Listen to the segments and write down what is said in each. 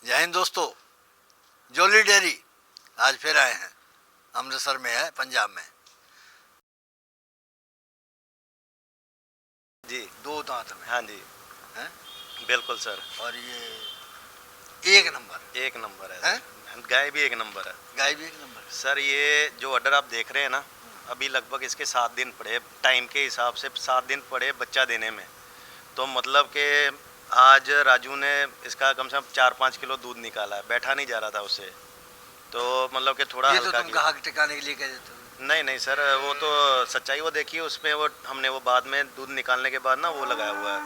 जय हिंद दोस्तों। जोली डेयरी आज फिर आए हैं, अमृतसर में है, पंजाब में। जी दो दांत में हाँ जी हैं बिल्कुल सर। और ये एक नंबर है है। गाय भी एक नंबर है। गाय भी एक नंबर है सर ये जो ऑर्डर आप देख रहे हैं ना, अभी लगभग इसके 7 दिन पड़े, टाइम के हिसाब से 7 दिन पड़े बच्चा देने में। तो मतलब कि आज राजू ने इसका कम से कम 4-5 किलो दूध निकाला है, बैठा नहीं जा रहा था उससे। तो मतलब कि थोड़ा ये तो हल्का तुम ग्राहक टिकाने के लिए कह देते हो। नहीं सर, वो तो सच्चाई वो देखिए उसमें, वो हमने वो बाद में दूध निकालने के बाद ना वो लगाया हुआ है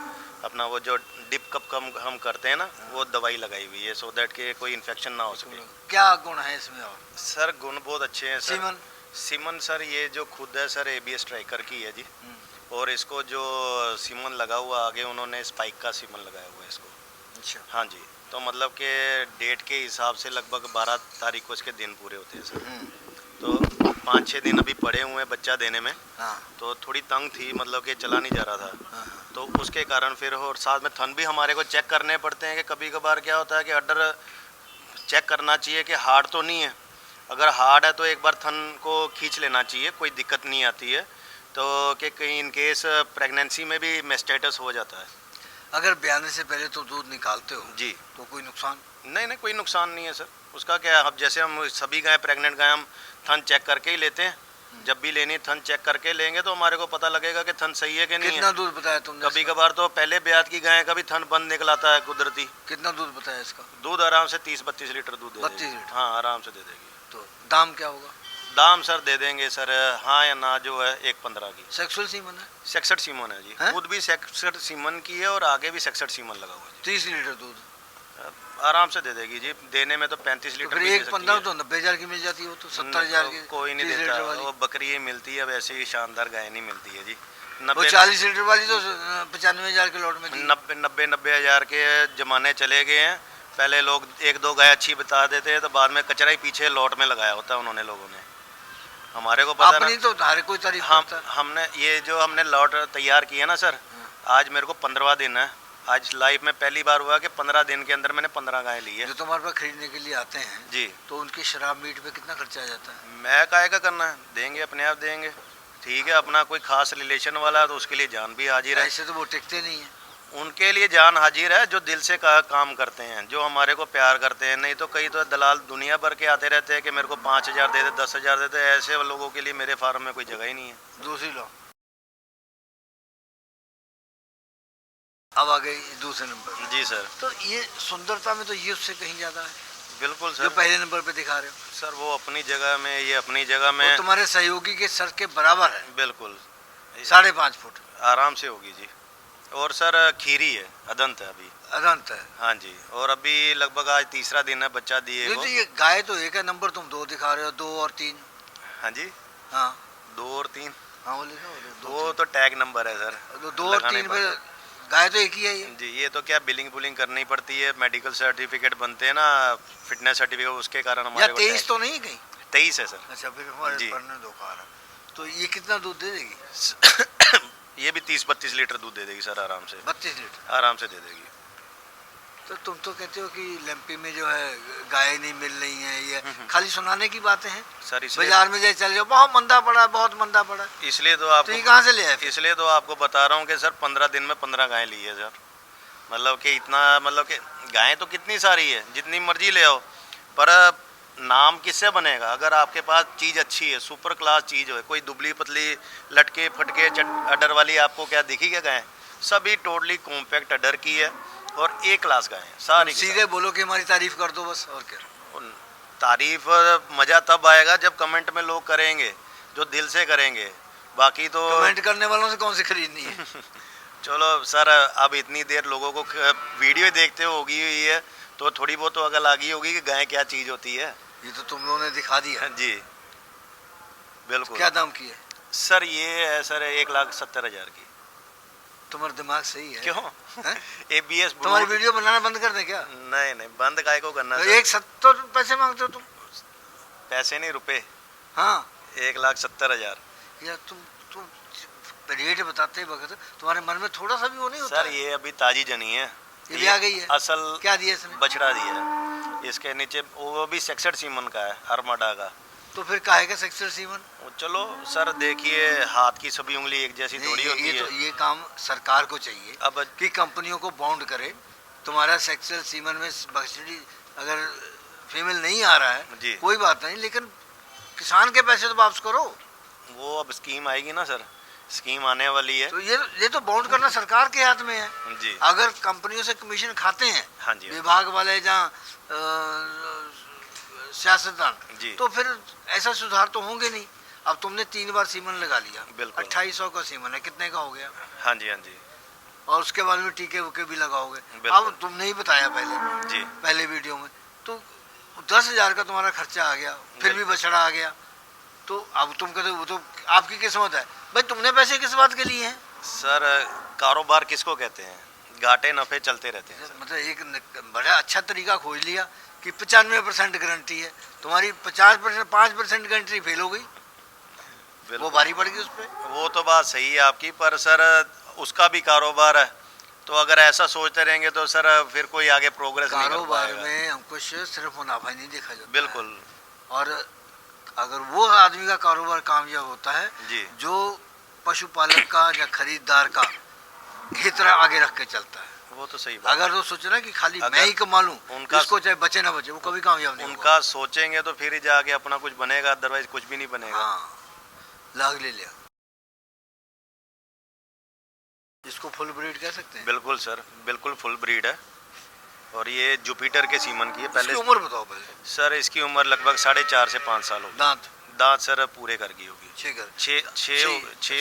अपना, वो जो डिप कप कम हम करते हैं ना, वो दवाई लगाई हुई है, सो दैट के कोई इन्फेक्शन ना हो सके। क्या गुण है इसमें? और सर गुण बहुत अच्छे हैं सर। सीमन सर ये जो खुद है सर ABS स्ट्राइकर की है जी। और इसको जो सीमन लगा हुआ आगे उन्होंने स्पाइक का सीमन लगाया हुआ है इसको। अच्छा। हाँ जी, तो मतलब कि डेट के हिसाब से लगभग 12 तारीख को इसके दिन पूरे होते हैं सर। तो 5-6 दिन अभी पड़े हुए हैं बच्चा देने में। हाँ। तो थोड़ी तंग थी, मतलब कि चला नहीं जा रहा था। हाँ। तो उसके कारण फिर, और साथ में थन भी हमारे को चेक करने पड़ते हैं कि कभी कभार क्या होता है कि अडर चेक करना चाहिए कि हार्ड तो नहीं है। अगर हार्ड है तो एक बार थन को खींच लेना चाहिए, कोई दिक्कत नहीं आती है। तो कि कहीं इन केस प्रेगनेंसी में भी मेस्टाइटिस हो जाता है। अगर ब्याने से पहले तो दूध निकालते हो जी, तो कोई नुकसान? नहीं कोई नुकसान नहीं है सर। उसका क्या है, अब जैसे हम सभी गाय, प्रेग्नेंट गाय हम थन चेक करके ही लेते हैं। जब भी लेनी थन चेक करके लेंगे तो हमारे को पता लगेगा कि थन सही है कि नहीं है। कितना दूध बताया तुमने? कभी कभार तो पहले ब्यात की गाय का भी थन बंद निकलाता है कुदरती। कितना दूध बताया इसका? दूध आराम से 30-32 लीटर दूध दे 32 देगी। लीटर? हाँ आराम से दे देगी। तो दाम क्या होगा? दाम सर दे देंगे सर, हाँ या ना, जो है 1.15 की। सेक्सुअल सीमन है? 66 सीमन है जी। खुद भी 66 सीमन की है और आगे भी 66 सीमन लगा हुआ है। 30 लीटर दूध आराम से दे देगी जी। देने में तो 35 लीटर तो भी दे सकती 1.15 है। तो 90,000 की मिल जाती हो, तो 70,000 की कोई नहीं 30 देता, लीटर वाली। वो बकरी ही मिलती है, वैसे ही शानदार गाय नहीं मिलती है जी। वो 40 लीटर वाली तो 95,000 के लॉट में थी। 90,000 के ज़माने चले गए हैं। पहले लोग 1-2 गाय अच्छी बता देते हैं, तो बाद में कचरा ही पीछे लॉट में लगाया होता है उन्होंने, लोगों ने। हमारे को पता अपनी तो हर कोई तारीफ करता है। हमने ये जो हमने लॉट तैयार किया ना सर, आज मेरे को 15वां दिन है। आज लाइफ में पहली बार हुआ कि 15 दिन के अंदर मैंने 15 गाय ली है। जो तुम्हारे पास खरीदने के लिए आते हैं जी, तो उनकी शराब मीट पे कितना खर्चा आ जाता है? मैं काहे का करना है, देंगे अपने आप देंगे। ठीक है, अपना कोई खास रिलेशन वाला है तो उसके लिए जान भी हाजिर है। ऐसे तो वो टिकते नहीं है। उनके लिए जान हाजिर है जो दिल से काम करते हैं, जो हमारे को प्यार करते हैं। नहीं तो कई तो दलाल दुनिया भर के आते रहते हैं कि मेरे को 5,000 दे दे, 10,000 दे दे। ऐसे लोगों के लिए मेरे फार्म में कोई जगह ही नहीं है। दूसरी लो, अब आ गई दूसरे नंबर। जी सर। तो ये सुंदरता में तो ये उससे कहीं ज्यादा है। बिल्कुल सर। जो पहले नंबर पे दिखा रहे हो सर वो अपनी जगह में, ये अपनी जगह में। वो तुम्हारे सहयोगी के सर के बराबर है। बिल्कुल 5.5 फुट आराम से होगी जी। और सर खीरी है, अदंत है अभी। अदंत है? हाँ जी। और अभी लगभग आज तीसरा दिन है बच्चा दिए को। ये गाय तो एक है, नंबर तुम 2 दिखा रहे हो, 2 और 3। हाँ जी, हाँ 2 और 3। हाँ वो लिखा हो, वो तो टैग नंबर है सर। 2 और 3 पे गाय तो एक ही है ये। जी, ये तो क्या बिलिंग बुलिंग करनी पड़ती है, मेडिकल सर्टिफिकेट बनते हैं ना, फिटनेस सर्टिफिकेट, उसके कारण हमारे को 23 तो नहीं गई? 23 है सर। अच्छा, फिर हमारे पढ़ने दो खा रहा। तो ये कितना दूध दे देगी? ये भी 30-32 लीटर दूध दे देगी सर, आराम से। 32 लीटर आराम से दे देगी। तो तुम तो कहते हो कि लंपी में जो है गाय नहीं मिल रही है, ये खाली सुनाने की बातें हैं सर। बाजार में जाए चल जाओ, बहुत मंदा पड़ा, बहुत मंदा पड़ा। इसलिए तो आपको, तो ये कहाँ से ले आए? इसलिए तो आपको बता रहा हूँ कि सर 15 दिन में 15 गायें ली है सर। मतलब कि इतना, मतलब कि गायें तो कितनी सारी है, जितनी मर्जी ले आओ, पर नाम किससे बनेगा अगर आपके पास चीज़ अच्छी है, सुपर क्लास चीज़ हो। कोई दुबली पतली लटके फटके अडर वाली आपको क्या दिखी क्या गायें? सभी टोटली कॉम्पैक्ट अडर की है और एक क्लास गायें सारी। सीधे बोलो कि हमारी तारीफ कर दो बस, और क्या। तारीफ मज़ा तब आएगा जब कमेंट में लोग करेंगे, जो दिल से करेंगे। बाकी तो कमेंट करने वालों से कौन सी खरीदनी है? चलो सर, अब इतनी देर लोगों को वीडियो देखते होगी हुई है तो थोड़ी बहुत तो अकल आ गई होगी कि गाय क्या चीज़ होती है। ये तो तुम लोगों ने दिखा दिया जी बिल्कुल। क्या दाम की है सर? ये है सर 1,70,000 की। तुम्हारा दिमाग सही है? क्यों? ABS तुम्हारी वीडियो बनाना बंद कर दे क्या? नहीं, बंद काय को करना तो सर? 170 पैसे मांगते हो तुम? पैसे नहीं, रुपए। हाँ 1,70,000। यार तुम रेट बताते वक्त तुम्हारे मन में थोड़ा सा भी वो नहीं होता? सर ये अभी ताजी जनी है, ये भी आ गई है। असल क्या दिया इसने? बछड़ा दिया है। इसके नीचे वो भी 66 सीमन का है, अरमाडा का। तो फिर काहे का सेक्सर सीमन? वो चलो सर देखिए, हाथ की सभी उंगली एक जैसी थोड़ी होती ये है। तो ये काम सरकार को चाहिए अब कि कंपनियों को बाउंड करे। तुम्हारा सेक्सुअल सीमन में बछड़ी अगर फीमेल नहीं आ रहा है जी। कोई बात नहीं, लेकिन किसान के पैसे तो वापस करो। वो अब स्कीम आएगी ना सर, स्कीम आने वाली है। तो ये तो बाउंड करना सरकार के हाथ में है। जी अगर कंपनियों से कमीशन खाते हैं हाँ जी विभाग वाले जहाँ सियासतदान, जी। तो फिर ऐसा सुधार तो होंगे नहीं। अब तुमने 3 बार सीमन लगा लिया, बिल्कुल। 2800 का सीमन है, कितने का हो गया? हाँ जी हाँ जी और उसके बाद में टीके वुके भी लगाओगे। बिल्कुल। अब तुमने ही बताया जी पहले वीडियो में, तो 10,000 का तुम्हारा खर्चा आ गया, फिर भी बछड़ा आ गया। तो अब तुम कहते हो वो तो आपकी किस्मत है। भाई तुमने पैसे किस बात के लिए हैं? सर, कारोबार किसको कहते हैं? घाटे नफे चलते रहते हैं सर। मतलब एक बड़ा अच्छा तरीका खोज लिया कि 95% गारंटी है, तुम्हारी 50% 5% गारंटी फेल हो गई, वो भारी पड़ गई उस पर। वो तो बात सही है आपकी, पर सर उसका भी कारोबार है, तो अगर ऐसा सोचते रहेंगे तो सर फिर कोई आगे प्रोग्रेस नहीं कर कारोबार पाएगा। में हमको सिर्फ मुनाफा ही नहीं देखा जाता। बिल्कुल। और अगर वो आदमी का कारोबार कामयाब होता है जी जो पशुपालक का या खरीदार का हित आगे रख के चलता है। वो तो सही बात। अगर वो सोच रहा है कि खाली अगर मैं ही कमा लूं, उनका इसको चाहे बचे ना बचे, वो कभी कामयाब नहीं होगा। उनका सोचेंगे तो फिर ही जाके अपना कुछ बनेगा, अदरवाइज कुछ भी नहीं बनेगा। हाँ, लाग ले लिया, इसको फुल ब्रीड कह सकते हैं। बिल्कुल सर, बिल्कुल फुल ब्रीड है। और ये जुपिटर के सीमन की है। इसकी उम्र बताओ पहले। सर इसकी उम्र लगभग 4.5 से 5 साल होगी। दांत दांत सर पूरे कर गई होगी। 6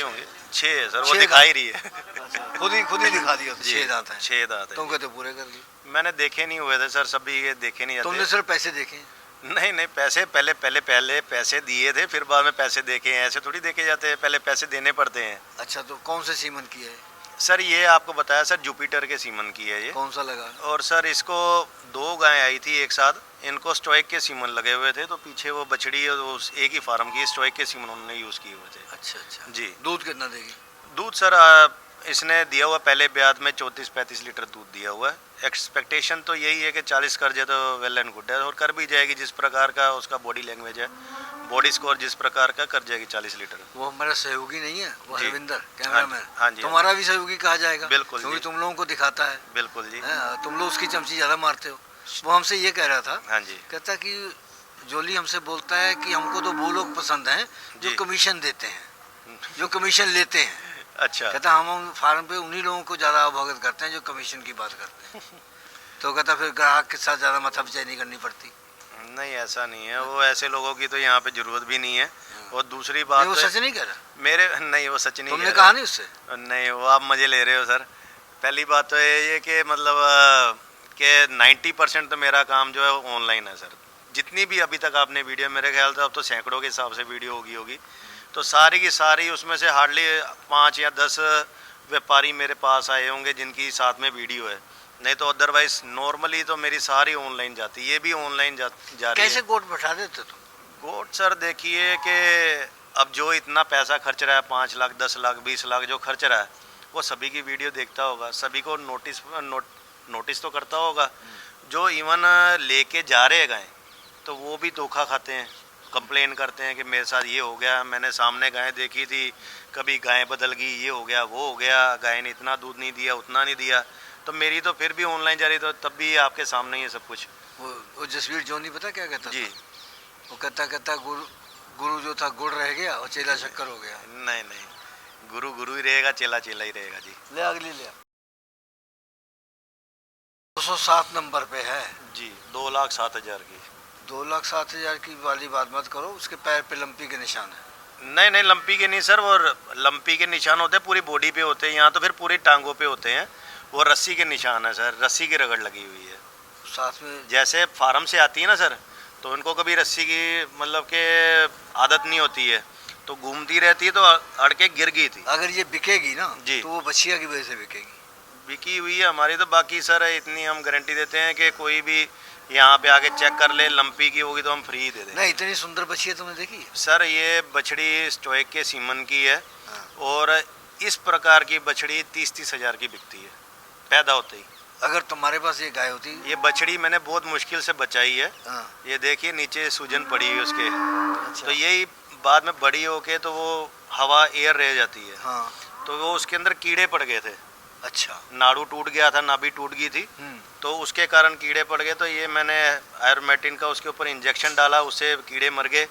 होंगे। 6 है सर, वो 6 दिखा ही रही है। खुद ही दिखा दिया। 6 दांत हैं। 6 दांत है। तुम कहते पूरे कर ली। मैंने देखे नहीं हुए थे सर, सभी ये देखे नहीं तुमने जाते। सिर्फ पैसे देखे? नहीं पैसे पहले पैसे दिए थे, फिर बाद में पैसे देखे हैं। ऐसे थोड़ी देखे जाते हैं, पहले पैसे देने पड़ते हैं। अच्छा, तो कौन से सीमन की है? सर ये आपको बताया सर, जुपिटर के सीमन की है ये। कौन सा लगा? और सर इसको 2 गायें आई थी एक साथ, इनको स्टोइक के सीमन लगे हुए थे, तो पीछे वो बछड़ी और उस एक ही फार्म की स्टोइक के सीमन उन्होंने यूज़ किए हुए थे। अच्छा जी। दूध कितना देगी? दूध सर इसने दिया हुआ पहले ब्याज में 34-35 लीटर दूध दिया हुआ है। एक्सपेक्टेशन तो यही है कि 40 कर जाए तो वेल एंड गुड है, और कर भी जाएगी। जिस प्रकार का उसका बॉडी लैंग्वेज है, बॉडी स्कोर जिस प्रकार का, कर जाएगी 40 लीटर। वो हमारा सहयोगी नहीं है, वो जी। हरविंदर कैमरामैन। हाँ जी। तुम्हारा भी सहयोगी कहा जाएगा। बिल्कुल क्योंकि जी। तुम लोगों को दिखाता है। बिल्कुल जी। तुम लोग उसकी चमची ज़्यादा मारते हो। वो हमसे ये कह रहा था, हाँ जी। कहता कि जोली हमसे बोलता है कि हमको तो वो लोग पसंद हैं जो जी। कमीशन देते हैं, जो कमीशन लेते हैं। अच्छा। कहता हम फार्म पे उन्हीं लोगों को ज़्यादा अवगत करते हैं जो कमीशन की बात करते हैं। तो कहता फिर ग्राहक के साथ ज़्यादा माथापचाई नहीं करनी पड़ती। नहीं ऐसा नहीं है, वो ऐसे लोगों की तो यहाँ पे जरूरत भी नहीं है। और दूसरी बात, वो सच नहीं कह रहा? मेरे नहीं, वो सच नहीं तुमने कह कहा रहा। नहीं उससे? नहीं, वो आप मजे ले रहे हो सर। पहली बात तो ये कि मतलब कि 90% तो मेरा काम जो है वो ऑनलाइन है सर। जितनी भी अभी तक आपने वीडियो, मेरे ख्याल से अब तो सैकड़ों के हिसाब से वीडियो होगी, तो सारी की सारी उसमें से हार्डली 5 या 10 व्यापारी मेरे पास आए होंगे जिनकी साथ में वीडियो है। नहीं तो अदरवाइज नॉर्मली तो मेरी सारी ऑनलाइन जाती है, ये भी ऑनलाइन जा रही है। कैसे गोट बैठा देते तुम? गोट सर देखिए कि अब जो इतना पैसा खर्च रहा है, 5 लाख 10 लाख 20 लाख जो खर्च रहा है, वो सभी की वीडियो देखता होगा, सभी को नोटिस तो करता होगा। जो इवन लेके जा रहे गाय, तो वो भी धोखा खाते हैं, कंप्लेन करते हैं कि मेरे साथ ये हो गया, मैंने सामने गाय देखी थी, कभी गाय बदल गई, ये हो गया वो हो गया, गाय ने इतना दूध नहीं दिया, उतना नहीं दिया। तो मेरी तो फिर भी ऑनलाइन जा रही, तो तब भी आपके सामने ही है सब कुछ। वो जसवीर जोनी पता क्या कहता जी। था? वो कहता गुरु जो था गुड़ रह गया और चेला शक्कर हो गया। नहीं, गुरु गुरु ही रहेगा, चेला चेला ही रहेगा जी। ले अगली ले। 207 नंबर पे है जी। 2,07,000 की। 2,07,000 की वाली बात मत करो, उसके पैर पे लंपी के निशान है। नहीं लंपी के नहीं सर, वो लंपी के निशान होते हैं पूरी बॉडी पे होते हैं, यहाँ तो फिर पूरी टांगों पे होते हैं। वो रस्सी के निशान है सर, रस्सी की रगड़ लगी हुई है साथ में। जैसे फार्म से आती है ना सर, तो उनको कभी रस्सी की मतलब के आदत नहीं होती है, तो घूमती रहती है, तो अड़ के गिर गई थी। अगर ये बिकेगी ना जी। तो वो बछिया की वजह से बिकेगी। बिकी हुई है हमारी तो। बाकी सर इतनी हम गारंटी देते हैं कि कोई भी यहाँ पे आके चेक कर ले, लंपी की होगी तो हम फ्री दे दें। नहीं, इतनी सुंदर बछिया तुमने देखी? सर ये बछड़ी स्टोइक के सीमन की है। हाँ। और इस प्रकार की बछड़ी 30-30 हज़ार की बिकती है पैदा होते ही। अगर तुम्हारे पास ये गाय होती। ये बछड़ी मैंने बहुत मुश्किल से बचाई है। हाँ। ये देखिए नीचे सूजन पड़ी हुई है उसके। अच्छा। तो यही बाद में बड़ी होके तो वो हवा एयर रह जाती है। हाँ। तो वो उसके अंदर कीड़े पड़ गए थे। अच्छा। नाड़ू टूट गया था, नाभि टूट गई थी, तो उसके कारण कीड़े पड़ गए। तो ये मैंने आयुर्मेटिन का उसके ऊपर इंजेक्शन डाला, उससे कीड़े मर गए।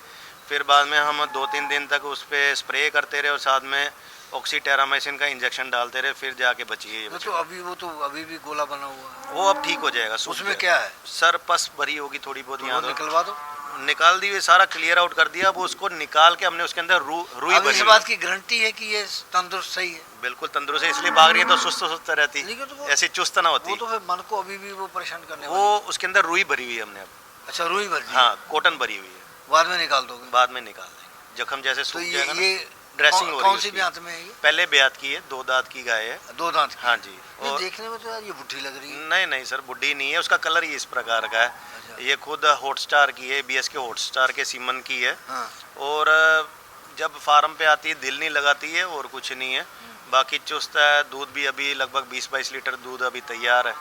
फिर बाद में हम 2-3 दिन तक उस पर स्प्रे करते रहे और साथ में ऑक्सीटेरामाइसिन का इंजेक्शन डालते रहे, फिर जाके बची है ये वो बछड़ी। तो अभी भी गोला बना हुआ है। वो अब ठीक हो जाएगा। सूख उसमें जाएगा। क्या है? सर पस भरी होगी थोड़ी बहुत। तो यहाँ वो तो निकलवा दो। निकाल दी हुई, सारा क्लियर आउट कर दिया। अब उसको निकाल के हमने उसके अंदर रुई अब भरी इस हुई बात की गारंटी है कि ये तंदुरुस्त सही है? बिल्कुल तंदुरुस्त है, इसलिए भाग रही है तो सुस्त सुस्त रहती, नहीं, तो वो- ऐसी चुस्त ना होती। वो तो फिर मन को अभी भी वो परेशान करने वो वाली। उसके अंदर रुई भरी हुई है हमने अब। अच्छा, रुई भर दी। हाँ, कॉटन भरी हुई है। बाद में निकाल दोगे? बाद में निकाल देंगे, जख्म जैसे तो सूख ये जाएगा ना। ये ड्रेसिंग हो रही है कौन सी उसकी। ब्यात में है ये? पहले ब्यात की है, 2 दांत की गाय है। 2 दांत की? हाँ जी। ये और देखने में तो यार ये बुढ़ी लग रही है। नहीं नहीं सर, बुड्ढी नहीं है, उसका कलर ही इस प्रकार का है। अच्छा। ये खुद हॉटस्टार की है, BS के हॉटस्टार के सीमन की है। हाँ। और जब फार्म पे आती है दिल नहीं लगाती है और कुछ नहीं है। बाकी चुस्त है, दूध भी अभी लगभग 20-22 लीटर दूध अभी तैयार है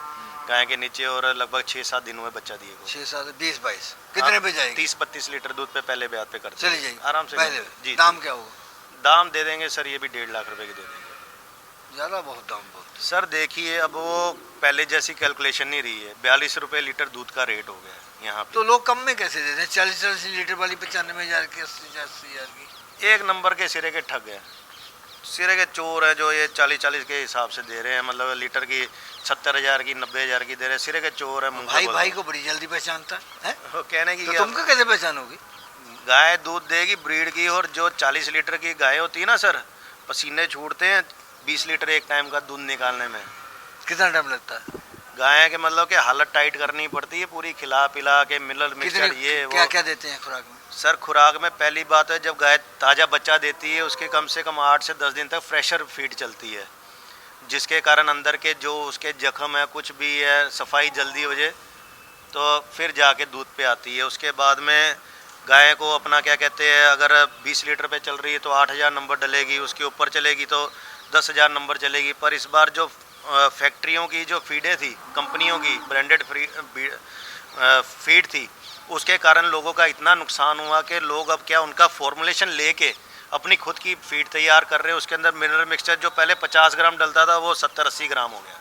गाय के नीचे, और लगभग 6-7 दिन हुए बच्चा दिए को। 6-7 20-22 कितने पे जाएगी? 30-32 लीटर दूध पे पहले ब्यात पे करते चली हैं। जाएगी आराम से पहले? जी। दाम क्या होगा? दाम दे देंगे सर, ये भी 1.5 लाख रुपए की दे देंगे। ज्यादा बहुत दाम बहुत। सर देखिए अब वो पहले जैसी कैलकुलेशन नहीं रही है। 42 रुपए लीटर दूध का रेट हो गया है यहाँ पे। तो लोग कम में कैसे देते हैं? 40 लीटर वाली 95,000 की, 80,000 की। एक नंबर के सिरे के ठग है, सिरे के चोर है जो ये 40-40 के हिसाब से दे रहे हैं। मतलब लीटर की 70,000 की, 90,000 की दे रहे हैं। सिरे के चोर है। भाई भाई को बड़ी जल्दी पहचानता है? वो कहने की तो क्या, तुमको कैसे पहचानोगी? गाय दूध देगी ब्रीड की, और जो 40 लीटर की गाय होती है ना सर, पसीने छूटते हैं 20 लीटर एक टाइम का दूध निकालने में। कितना टाइम लगता है? गाय के मतलब कि हालत टाइट करनी पड़ती है पूरी, खिला पिला के मिनरल मिक्सचर ये वो। क्या क्या देते हैं खुराक में? सर खुराक में पहली बात है, जब गाय ताज़ा बच्चा देती है उसके कम से कम 8 से 10 दिन तक फ्रेशर फीड चलती है, जिसके कारण अंदर के जो उसके जख्म है कुछ भी है सफाई जल्दी हो जाए, तो फिर जाके दूध पे आती है। उसके बाद में गाय को अपना क्या कहते हैं, अगर 20 लीटर पे चल रही है तो 8,000 नंबर डलेगी, उसके ऊपर चलेगी तो 10,000 नंबर चलेगी। पर इस बार जो फैक्ट्रियों की जो फीडें थी, कंपनियों की ब्रांडेड फीड थी, उसके कारण लोगों का इतना नुकसान हुआ कि लोग अब क्या उनका फॉर्मुलेशन लेके अपनी खुद की फीड तैयार कर रहे हैं। उसके अंदर मिनरल मिक्सचर जो पहले 50 ग्राम डलता था वो 70-80 ग्राम हो गया।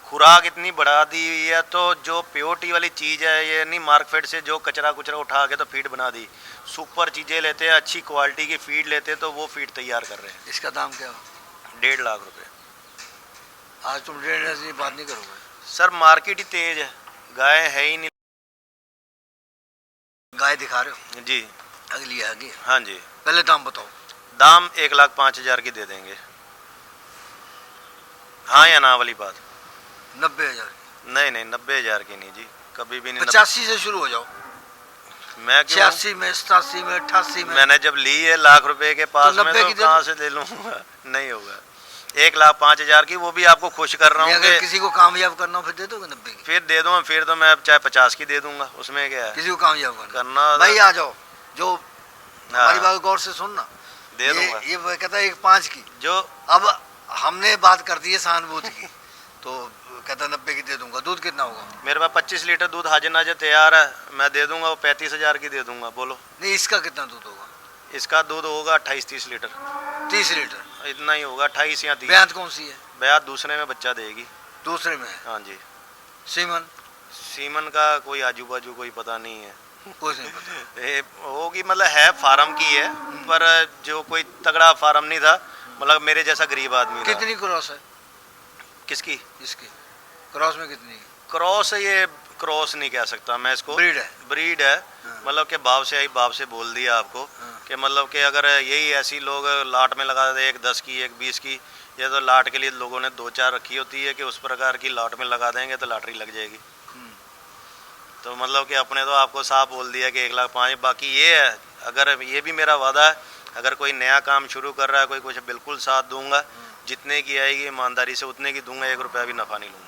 खुराक इतनी बढ़ा दी हुई है, तो जो प्योरिटी वाली चीज़ है, ये नहीं मार्केट से जो कचरा कुचरा उठा के तो फीड बना दी। सुपर चीज़ें लेते हैं, अच्छी क्वालिटी की फीड लेते हैं, तो वो फीड तैयार कर रहे हैं। इसका दाम क्या हो? 1.5 लाख रुपए। आज तुम 1.5 की बात नहीं करोगे? सर मार्केट ही तेज है, गाय है ही नहीं। गाय दिखा रहे हो? जी अगली है आगे। हाँ जी। पहले दाम बताओ। दाम 1,05,000 की दे देंगे। हाँ या ना वाली बात? 90,000? नहीं नहीं, 90,000 की नहीं जी, कभी भी नहीं। 85 से शुरू हो जाओ। मैं क्यों? 86 में, 87 में, 88 में। मैंने जब ली है लाख रुपए के पास तो में, 90 तो की दे कहाँ दो। से ले लूँगा? नहीं होगा। 1,05,000 की, वो भी आपको खुश कर रहा हूँ अगर कि किसी को कामयाब करना हो फिर दे दोगे 90 की? फिर दे दूँगा, फिर तो मैं चाहे 50 की दे दूँगा, उसमें क्या है। किसी को कामयाब करना भाई आ जाओ, जो हमारी बात गौर से सुनना। दे दूँगा। ये वो कहता है 1.5 की। जो अब हमने बात कर दी है सहानुभूति की, तो कहता 90 की दे दूंगा। दूध कितना होगा? मेरे पास 25 लीटर दूध हाजिर नाजिर तैयार है, मैं दे दूँगा, वो 35,000 की दे दूँगा। बोलो। नहीं, इसका कितना दूध होगा? इसका दूध होगा 28-30 लीटर। 30 लीटर? इतना ही होगा, 28 या 30। ब्यात कौन सी है? ब्यात दूसरे में बच्चा देगी। दूसरे में है? हाँ जी। सीमन? सीमन का कोई आजू बाजू कोई पता नहीं है। कुछ नहीं पता। ये होगी, मतलब है फार्म की है, पर जो कोई तगड़ा फार्म नहीं था, मतलब मेरे जैसा गरीब आदमी था। कितनी क्रॉस है किसकी? इसकी? क्रॉस में कितनी है? क्रॉस है ये, क्रॉस नहीं कह सकता मैं इसको। ब्रीड है? ब्रीड है। मतलब कि बाप से आई, बाप से बोल दिया आपको कि मतलब कि अगर यही ऐसी लोग लाट में लगा देते, एक 10 की, एक 20 की, या तो लाट के लिए लोगों ने 2-4 रखी होती है कि उस प्रकार की लाट में लगा देंगे तो लॉटरी लग जाएगी। तो मतलब कि अपने तो आपको साफ बोल दिया कि 1,05,000। बाकी ये है, अगर ये भी मेरा वादा है, अगर कोई नया काम शुरू कर रहा है कोई, कुछ बिल्कुल साथ दूंगा, जितने की आएगी ईमानदारी से उतने की दूंगा, 1 रुपया भी नफा नहीं लूंगा।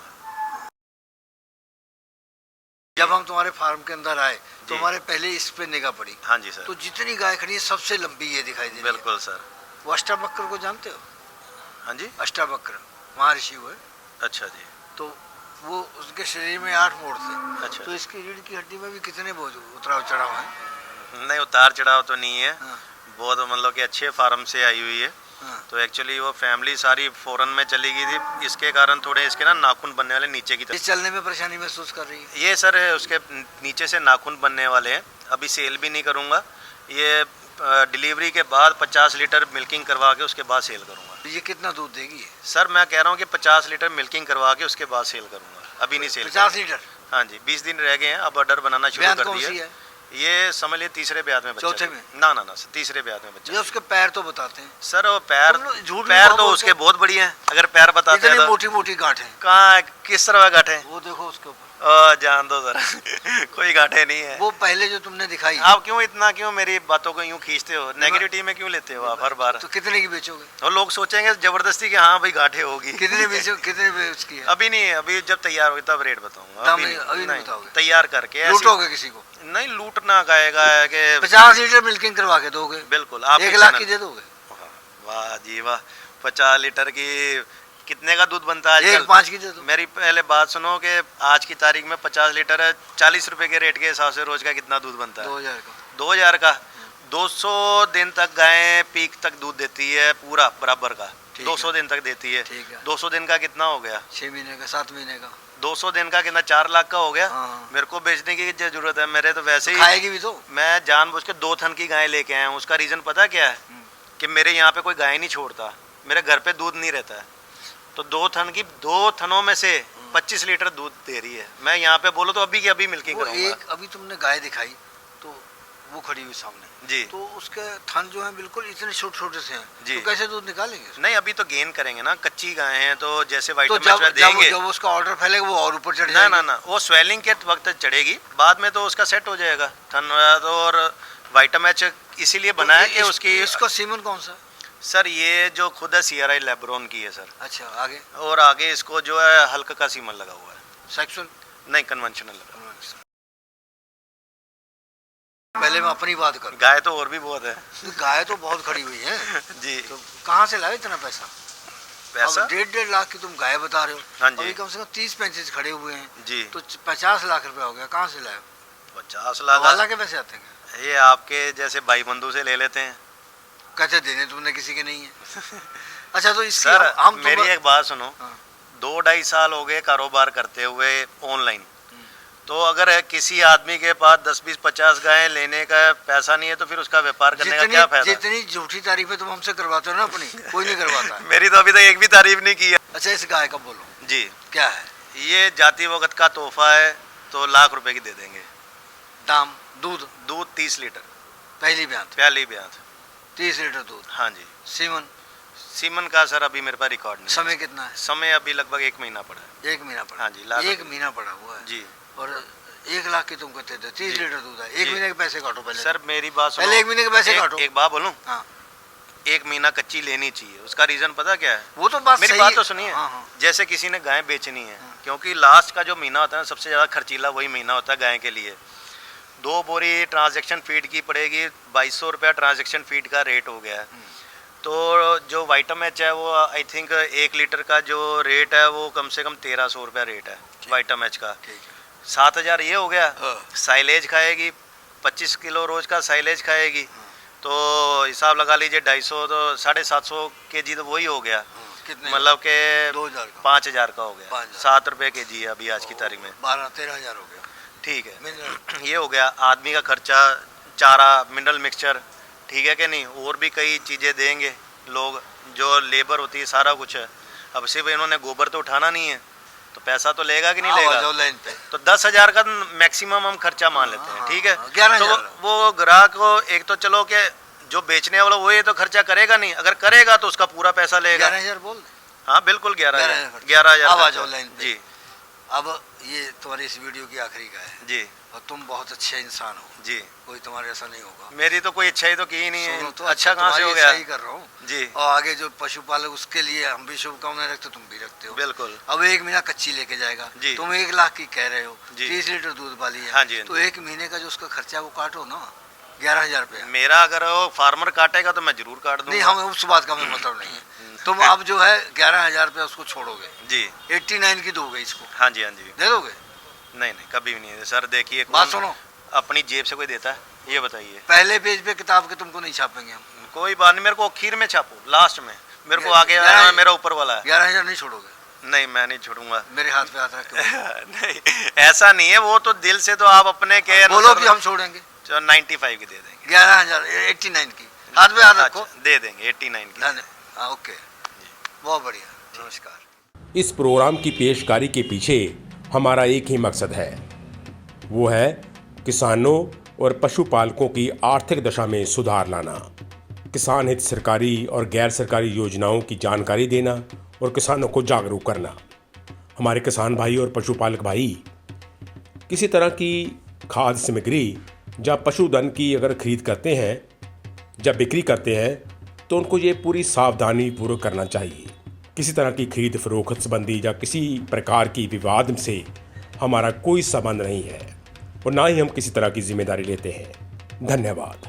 जब हम तुम्हारे फार्म के अंदर आए तो हमारे पहले इस पे निगाह पड़ी। हाँ जी सर। तो जितनी गाय खड़ी है सबसे लंबी ये दिखाई दे रही है। बिल्कुल सर। वो अष्टावक्र को जानते हो? हाँ जी। अष्टावक्र महर्षि हुए। अच्छा जी। तो वो उसके शरीर में 8 मोड़ थे। अच्छा। तो इसकी रीढ़ की हड्डी में भी कितने बोझ उतराव चढ़ाव है? नहीं, उतार चढ़ाव तो नहीं है। हाँ। बहुत मतलब कि अच्छे फार्म से आई हुई है। हाँ। तो एक्चुअली वो फैमिली सारी फॉरेन में चली गई थी, इसके कारण थोड़े इसके ना नाखून बनने वाले नीचे की ये तरफ। चलने में परेशानी महसूस कर रही है? ये सर उसके नीचे से नाखून बनने वाले हैं। अभी सेल भी नहीं करूँगा, ये डिलीवरी के बाद 50 लीटर मिल्किंग करवा के उसके बाद सेल करूँगा। ये कितना दूध देगी? सर मैं कह रहा हूँ कि 50 लीटर मिल्किंग करवा के उसके बाद सेल करूँगा, अभी नहीं सेल 50 लीटर? हाँ जी, 20 दिन रह गए हैं, अब ऑर्डर बनाना शुरू ब्यात कर कौन सी दिया। है? ये समझ लिए तीसरे ब्यात में बच्चा। चौथे में? ना ना ना सर, तीसरे ब्यात में बच्चा। ये उसके पैर तो बताते हैं। सर वो पैर, तुम लोग झूठ भी पैर बहुत तो बोलते उसके हो। बहुत बढ़िया हैं। अगर पैर बताते हैं इतनी तो मोटी मोटी गांठ है। कहाँ, किस तरह का गांठ है? वो देखो उसके ऊपर। जान दो सर कोई गांठे नहीं है। वो पहले जो तुमने दिखाई, आप क्यों इतना क्यों मेरी बातों को यूं खींचते हो, नेगेटिविटी में क्यों लेते हो आप हर बार? तो कितने की बेचोगे? और लोग सोचेंगे जबरदस्ती कि हाँ भाई गांठे होगी। कितने बेचोगे? कितने बेच की है? अभी नहीं है, अभी जब तैयार होगी तब रेट बताऊंगा। दाम अभी नहीं बताओगे? तैयार करके ऐसी- लूटोगे किसी को? नहीं, लूटना कहेगा कि 50 लीटर मिल्किंग करवा के दोगे? बिल्कुल। आप 1 लाख की दे दोगे? वाह जी वाह, 50 लीटर की कितने का दूध बनता है आजकल? 1.5 की दे दो। मेरी पहले बात सुनो कि आज की तारीख में 50 लीटर है, 40 रुपए के रेट के हिसाब से रोज का कितना दूध बनता है? 2000 का। 2000 का। 200 दिन तक गाय पीक तक दूध देती है, पूरा बराबर का। ठीक 200 है। दिन तक देती है। ठीक है। 200 दिन का कितना हो गया? 6 महीने का, 7 महीने का। 200 दिन का कितना, 4 लाख का हो गया। हाँ। मेरे को बेचने की क्या जरूरत है, मेरे तो वैसे ही खाएगी भी तो। मैं जानबूझ के 2 थन की गाय लेके आया हूँ। उसका रीजन पता क्या है? कि मेरे यहाँ पे कोई गाय नहीं छोड़ता, मेरे घर पे दूध नहीं रहता है। तो 2 थनों में से 25 लीटर दूध दे रही है। मैं यहाँ पे बोलो तो अभी की अभी मिल्किंग वो करूंगा। एक अभी तुमने गाय दिखाई तो वो खड़ी हुई सामने जी। तो उसके थन जो है बिल्कुल इतने छोटे छोटे से हैं। जी। तो कैसे दूध निकालेंगे? नहीं, अभी तो गेन करेंगे ना, कच्ची गाय हैं तो जैसे वाइट तो मैच जब में जब देंगे। जब उसका ऑर्डर फैलेगा वो और ऊपर चढ़ ना जाएगा। ना ना, वो स्वेलिंग के वक्त चढ़ेगी, बाद में तो उसका सेट हो जाएगा थन। और वाइटामैच इसीलिए बना है कि उसकी इसका सीमन कौन सा? सर ये जो खुद है CRI लेब्रोन की है सर। अच्छा, आगे और आगे इसको जो है हल्का का सीमन लगा हुआ है। सेक्सुअल? नहीं, कन्वेंशनल लगा। पहले मैं अपनी बात करूं। गाय तो और भी बहुत है। गाय तो बहुत खड़ी हुई है। जी। तो कहाँ से लाए इतना पैसा? पैसा? अब 1.5 लाख की तुम गाय बता रहे हो। हाँ जी। अभी कम से कम 30-35 खड़े हुए हैं। जी। तो 50 लाख रुपया हो गया। कहाँ से लाए? 50 लाख हवाला के पैसे आते हैं? ये आपके जैसे भाई बंधु से ले लेते हैं। कहते देने तुमने किसी के नहीं है। अच्छा, तो इसकी सर हम मेरी एक बात सुनो। हाँ। 2-2.5 साल हो गए कारोबार करते हुए ऑनलाइन। तो अगर किसी आदमी के पास 10-20-50 गाय लेने का पैसा नहीं है तो फिर उसका व्यापार करने का क्या फायदा? जितनी झूठी तारीफें तुम हमसे करवाते हो ना अपनी, कोई नहीं करवाता है। मेरी तो अभी तक एक भी तारीफ नहीं की है। अच्छा, इस गाय का बोलो जी। क्या है? ये जाति वक्त का तोहफा है, तो लाख रुपए की दे देंगे। दाम? दूध? दूध 30 लीटर पहली ब्यात? पहली ब्यात। 30 लीटर दूध। हाँ जी। सीमन? सीमन का सर अभी मेरे पास रिकॉर्ड नहीं है। समय कितना है? समय अभी लगभग 1 महीना पड़ा है। 1 महीना पड़ा? हाँ जी, लाख 1 महीना पड़ा हुआ है। जी। और 1 लाख की तुम कहते थे, 30 लीटर दूध है। 1 जी। महीने के पैसे काटो पहले। सर मेरी बात सुनो। पहले 1 महीने के पैसे काटो। एक बात बोलूं? हाँ। 1 महीना कच्ची लेनी चाहिए। उसका रीजन पता क्या है? वो तो बात मेरी सही बात है। तो सुनिए। हाँ, हाँ। जैसे किसी ने गाय बेचनी है, क्योंकि लास्ट का जो महीना होता है ना सबसे ज़्यादा खर्चीला वही महीना होता है गाय के लिए। 2 बोरी ट्रांजैक्शन फीड की पड़ेगी, 2200 रुपया ट्रांजैक्शन फीड का रेट हो गया है। तो जो वाइटामैच है वो आई थिंक 1 लीटर का जो रेट है वो कम से कम 1300 रुपया रेट है वाइटामैच का। ठीक है। 7000 ये हो गया। हाँ। साइलेज खाएगी, 25 किलो रोज का साइलेज खाएगी। तो हिसाब लगा लीजिए 250, तो 750 kg तो वही हो गया। कितने? मतलब के 2000 का? 5000 का हो गया। 5000। 7 रुपये kg है अभी आज की तारीख में। 12-13 हजार हो गया। ठीक है। मिनरल? ये हो गया आदमी का खर्चा, चारा, मिनरल मिक्सचर, ठीक है कि नहीं। और भी कई चीज़ें देंगे लोग, जो लेबर होती है सारा कुछ है। अब सिर्फ इन्होंने गोबर तो उठाना नहीं है, तो पैसा तो लेगा कि नहीं आओ, आ लेगा? जाओ लाइन पे। तो 10,000 का मैक्सिमम हम खर्चा मान लेते हैं, ठीक है। 11,000। तो वो ग्राहक को एक तो चलो कि जो बेचने वाला वो ये तो खर्चा करेगा नहीं, अगर करेगा तो उसका पूरा पैसा लेगा। 11,000 बोल दे। हाँ बिल्कुल 11,000। 11,000 अब आ खर्चा। जाओ लाइन पे। जी अब ये तुम्हारी इस वीडियो की आखिरी का है जी और तुम बहुत अच्छे इंसान हो, जी। कोई तुम्हारे ऐसा नहीं होगा। मेरी तो कोई अच्छाई तो की ही नहीं सुनो है। तो अच्छा कहाँ से हो तुम्हारी गया? सही कर रहा हूँ जी और आगे जो पशुपालक उसके लिए हम भी शुभकामनाएं रखते, तुम भी रखते हो। बिल्कुल। अब 1 महीना कच्ची लेके जाएगा, जी। तुम 1 लाख की कह रहे हो, जी। 30 लीटर दूध वाली है। हाँ जी, हाँ तो जी। 1 महीने का जो उसका खर्चा है वो काटो ना। 11,000 रुपया। मेरा अगर वो फार्मर काटेगा तो मैं जरूर काट दूंगा। नहीं, हमें उस बात का हमें मतलब नहीं है। तुम अब जो है 11,000 रुपया उसको छोड़ोगे जी। 89 की दोगे इसको, हाँ जी, हाँ जी। दे दोगे? नहीं नहीं, कभी भी नहीं है सर। देखिए, बात कौन सुनो, अपनी जेब से कोई देता है? ये बताइए। पहले पेज पे किताब के तुमको नहीं छापेंगे हम। कोई बात नहीं, मेरे को खीर में छापो, लास्ट में। मेरे को आगे 11,000 मेरा ऊपर वाला है। 11,000 नहीं छोड़ोगे? नहीं, मैं नहीं छोड़ूंगा। मेरे हाथ पे हाथ रख के नहीं, ऐसा नहीं है। वो तो दिल से तो आप अपने के बोलो कि हम छोड़ेंगे। 95 की दे देंगे। 11,000 89 की हाथ पे हाथ रखो। अच्छा, दे देंगे 89 की। हाँ, ओके, बहुत बढ़िया, नमस्कार। इस प्रोग्राम की पेशकारी के पीछे हमारा एक ही मकसद है, वो है किसानों और पशुपालकों की आर्थिक दशा में सुधार लाना, किसान हित सरकारी और गैर सरकारी योजनाओं की जानकारी देना और किसानों को जागरूक करना। हमारे किसान भाई और पशुपालक भाई किसी तरह की खाद्य सामग्री या पशुधन की अगर खरीद करते हैं या बिक्री करते हैं तो उनको ये पूरी सावधानी पूर्वक करना चाहिए। किसी तरह की खरीद फरोख्त संबंधी या किसी प्रकार की विवाद से हमारा कोई संबंध नहीं है और ना ही हम किसी तरह की जिम्मेदारी लेते हैं। धन्यवाद।